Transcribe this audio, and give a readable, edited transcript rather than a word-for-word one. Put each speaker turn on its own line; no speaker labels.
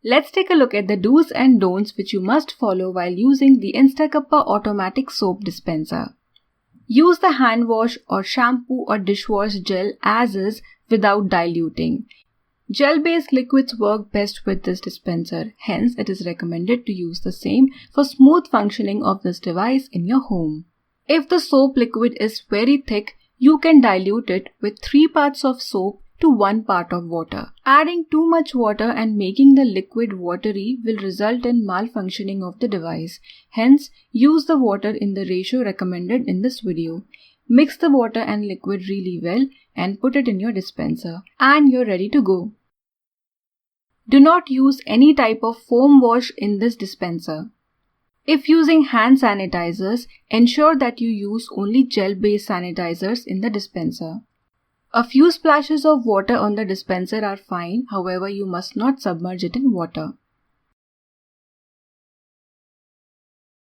Let's take a look at the do's and don'ts which you must follow while using the InstaCuppa automatic soap dispenser. Use the hand wash or shampoo or dishwash gel as is without diluting. Gel-based liquids work best with this dispenser, hence it is recommended to use the same for smooth functioning of this device in your home. If the soap liquid is very thick, you can dilute it with 3 parts of soap to 1 part of water. Adding too much water and making the liquid watery will result in malfunctioning of the device. Hence, use the water in the ratio recommended in this video. Mix the water and liquid really well and put it in your dispenser, and you're ready to go. Do not use any type of foam wash in this dispenser. If using hand sanitizers, ensure that you use only gel-based sanitizers in the dispenser. A few splashes of water on the dispenser are fine, however you must not submerge it in water.